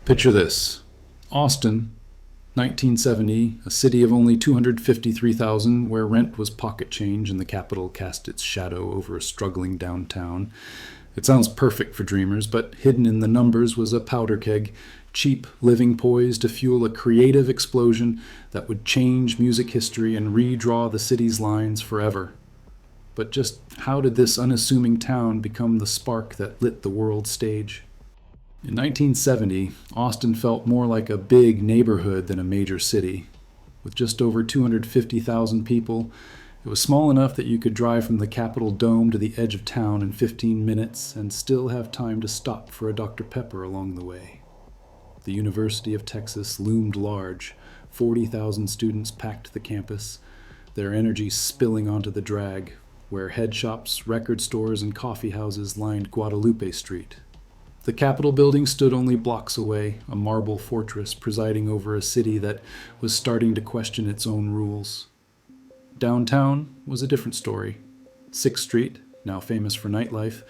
Picture this. Austin, 1970, a city of only 253,000, where rent was pocket change and the capital cast its shadow over a struggling downtown. It sounds perfect for dreamers, but hidden in the numbers was a powder keg, cheap living poised to fuel a creative explosion that would change music history and redraw the city's lines forever. But just how did this unassuming town become the spark that lit the world stage? In 1970, Austin felt more like a big neighborhood than a major city. With just over 250,000 people, it was small enough that you could drive from the Capitol Dome to the edge of town in 15 minutes and still have time to stop for a Dr. Pepper along the way. The University of Texas loomed large. 40,000 students packed the campus, their energy spilling onto the drag, where head shops, record stores, and coffee houses lined Guadalupe Street. The Capitol building stood only blocks away, a marble fortress presiding over a city that was starting to question its own rules. Downtown was a different story. 6th Street, now famous for nightlife,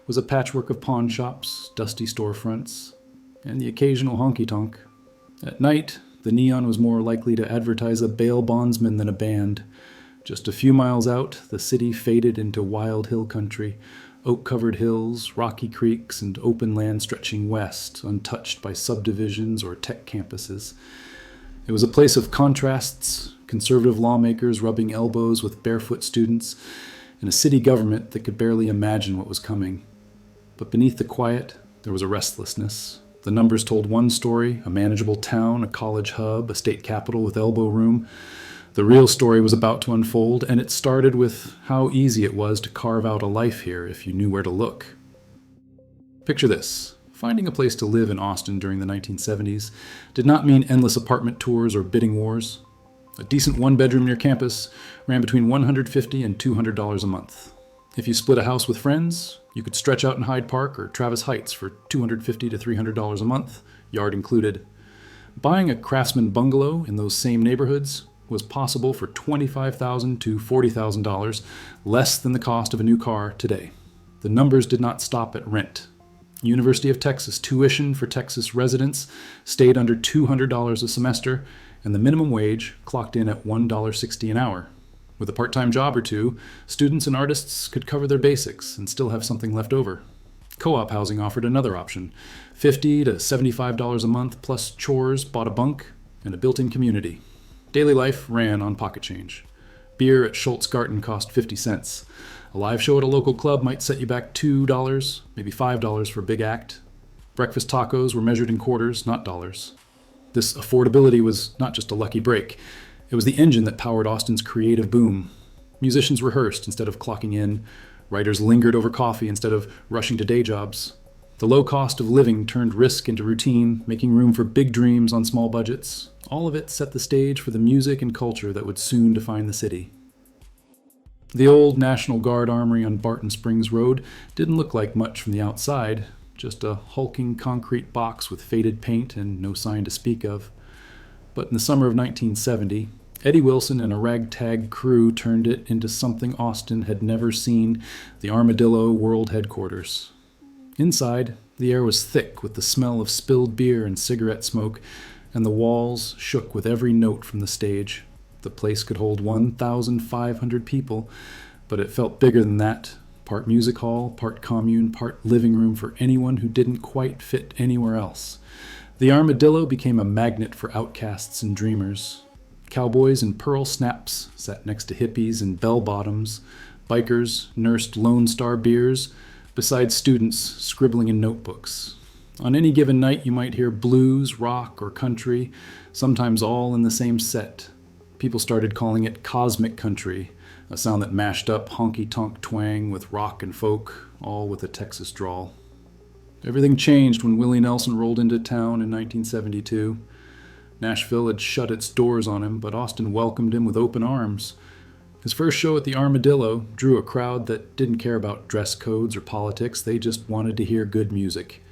was a patchwork of pawn shops, dusty storefronts, and the occasional honky-tonk. At night, the neon was more likely to advertise a bail bondsman than a band. Just a few miles out, the city faded into wild hill country, oak-covered hills, rocky creeks, and open land stretching west, untouched by subdivisions or tech campuses. It was a place of contrasts, conservative lawmakers rubbing elbows with barefoot students, and a city government that could barely imagine what was coming. But beneath the quiet, there was a restlessness. The numbers told one story: a manageable town, a college hub, a state capitol with elbow room. The real story was about to unfold, and it started with how easy it was to carve out a life here if you knew where to look. Picture this. Finding a place to live in Austin during the 1970s did not mean endless apartment tours or bidding wars. A decent one-bedroom near campus ran between $150 and $200 a month. If you split a house with friends, you could stretch out in Hyde Park or Travis Heights for $250 to $300 a month, yard included. Buying a craftsman bungalow in those same neighborhoods was possible for $25,000 to $40,000, less than the cost of a new car today. The numbers did not stop at rent. University of Texas tuition for Texas residents stayed under $200 a semester, and the minimum wage clocked in at $1.60 an hour. With a part-time job or two, students and artists could cover their basics and still have something left over. Co-op housing offered another option: $50 to $75 a month plus chores, bought a bunk, and a built-in community. Daily life ran on pocket change. Beer at Schultz Garten cost 50 cents. A live show at a local club might set you back $2, maybe $5 for a big act. Breakfast tacos were measured in quarters, not dollars. This affordability was not just a lucky break. It was the engine that powered Austin's creative boom. Musicians rehearsed instead of clocking in. Writers lingered over coffee instead of rushing to day jobs. The low cost of living turned risk into routine, making room for big dreams on small budgets. All of it set the stage for the music and culture that would soon define the city. The old National Guard Armory on Barton Springs Road didn't look like much from the outside, just a hulking concrete box with faded paint and no sign to speak of. But in the summer of 1970, Eddie Wilson and a ragtag crew turned it into something Austin had never seen: the Armadillo World Headquarters. Inside, the air was thick with the smell of spilled beer and cigarette smoke, and the walls shook with every note from the stage. The place could hold 1,500 people, but it felt bigger than that. Part music hall, part commune, part living room for anyone who didn't quite fit anywhere else. The Armadillo became a magnet for outcasts and dreamers. Cowboys in pearl snaps sat next to hippies in bell-bottoms. Bikers nursed Lone Star beers beside students scribbling in notebooks. On any given night, you might hear blues, rock, or country, sometimes all in the same set. People started calling it cosmic country, a sound that mashed up honky-tonk twang with rock and folk, all with a Texas drawl. Everything changed when Willie Nelson rolled into town in 1972. Nashville had shut its doors on him, but Austin welcomed him with open arms. His first show at the Armadillo drew a crowd that didn't care about dress codes or politics. They just wanted to hear good music.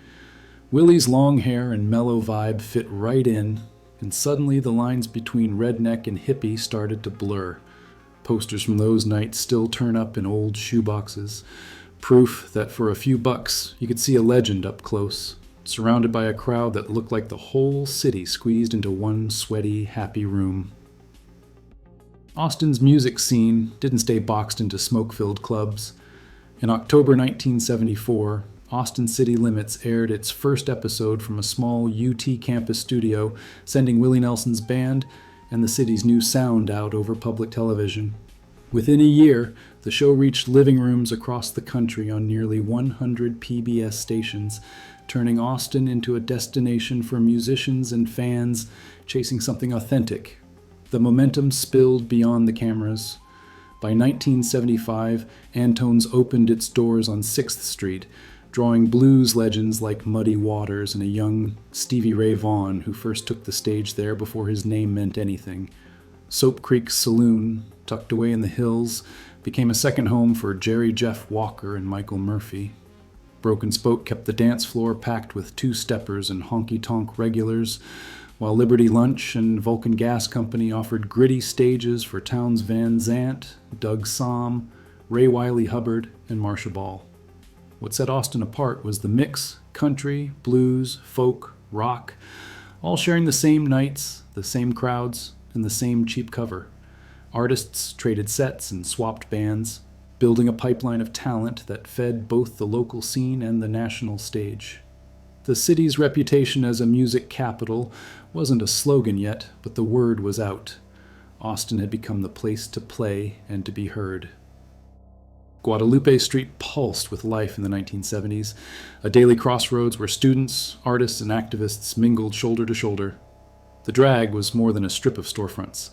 Willie's long hair and mellow vibe fit right in, and suddenly the lines between redneck and hippie started to blur. Posters from those nights still turn up in old shoeboxes, proof that for a few bucks you could see a legend up close, surrounded by a crowd that looked like the whole city squeezed into one sweaty, happy room. Austin's music scene didn't stay boxed into smoke-filled clubs. In October 1974, Austin City Limits aired its first episode from a small UT campus studio, sending Willie Nelson's band and the city's new sound out over public television. Within a year, the show reached living rooms across the country on nearly 100 PBS stations, turning Austin into a destination for musicians and fans chasing something authentic. The momentum spilled beyond the cameras. By 1975, Antone's opened its doors on 6th Street, drawing blues legends like Muddy Waters and a young Stevie Ray Vaughan who first took the stage there before his name meant anything. Soap Creek Saloon, tucked away in the hills, became a second home for Jerry Jeff Walker and Michael Murphy. Broken Spoke kept the dance floor packed with two-steppers and honky-tonk regulars, while Liberty Lunch and Vulcan Gas Company offered gritty stages for Townes Van Zandt, Doug Somm, Ray Wiley Hubbard, and Marcia Ball. What set Austin apart was the mix: country, blues, folk, rock, all sharing the same nights, the same crowds, and the same cheap cover. Artists traded sets and swapped bands, building a pipeline of talent that fed both the local scene and the national stage. The city's reputation as a music capital wasn't a slogan yet, but the word was out. Austin had become the place to play and to be heard. Guadalupe Street pulsed with life in the 1970s, a daily crossroads where students, artists, and activists mingled shoulder to shoulder. The drag was more than a strip of storefronts.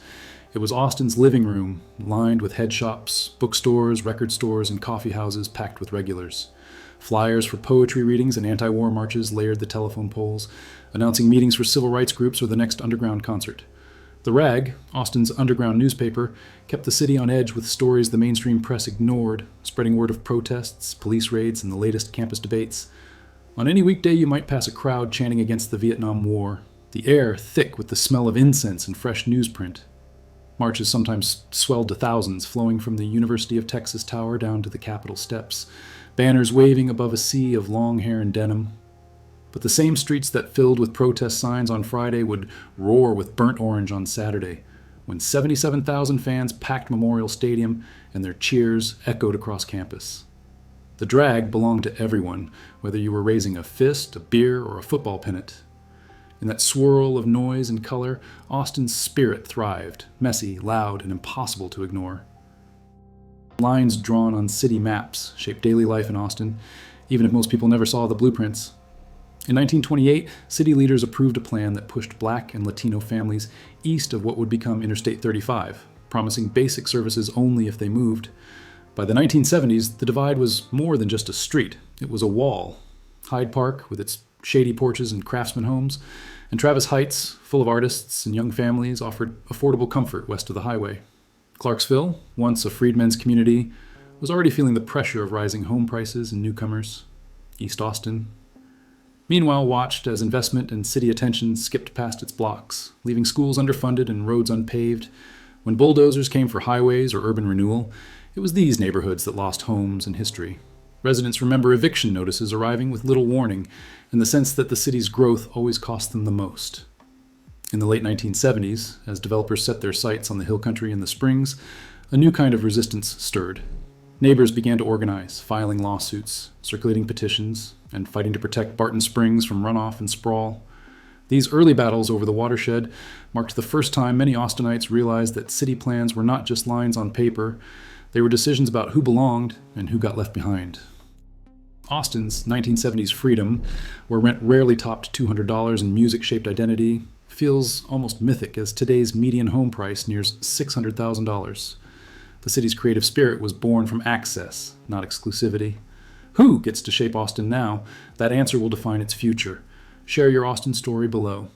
It was Austin's living room, lined with head shops, bookstores, record stores, and coffee houses packed with regulars. Flyers for poetry readings and anti-war marches layered the telephone poles, announcing meetings for civil rights groups or the next underground concert. The Rag, Austin's underground newspaper, kept the city on edge with stories the mainstream press ignored, spreading word of protests, police raids, and the latest campus debates. On any weekday, you might pass a crowd chanting against the Vietnam War, the air thick with the smell of incense and fresh newsprint. Marches sometimes swelled to thousands, flowing from the University of Texas Tower down to the Capitol steps, banners waving above a sea of long hair and denim. But the same streets that filled with protest signs on Friday would roar with burnt orange on Saturday, when 77,000 fans packed Memorial Stadium and their cheers echoed across campus. The drag belonged to everyone, whether you were raising a fist, a beer, or a football pennant. In that swirl of noise and color, Austin's spirit thrived, messy, loud, and impossible to ignore. Lines drawn on city maps shaped daily life in Austin, even if most people never saw the blueprints. In 1928, city leaders approved a plan that pushed Black and Latino families east of what would become Interstate 35, promising basic services only if they moved. By the 1970s, the divide was more than just a street. It was a wall. Hyde Park, with its shady porches and craftsman homes, and Travis Heights, full of artists and young families, offered affordable comfort west of the highway. Clarksville, once a freedmen's community, was already feeling the pressure of rising home prices and newcomers. East Austin, meanwhile, watched as investment and city attention skipped past its blocks, leaving schools underfunded and roads unpaved. When bulldozers came for highways or urban renewal, it was these neighborhoods that lost homes and history. Residents remember eviction notices arriving with little warning, and the sense that the city's growth always cost them the most. In the late 1970s, as developers set their sights on the hill country and the Springs, a new kind of resistance stirred. Neighbors began to organize, filing lawsuits, circulating petitions, and fighting to protect Barton Springs from runoff and sprawl. These early battles over the watershed marked the first time many Austinites realized that city plans were not just lines on paper, they were decisions about who belonged and who got left behind. Austin's 1970s freedom, where rent rarely topped $200 and music-shaped identity, feels almost mythic as today's median home price nears $600,000. The city's creative spirit was born from access, not exclusivity. Who gets to shape Austin now? That answer will define its future. Share your Austin story below.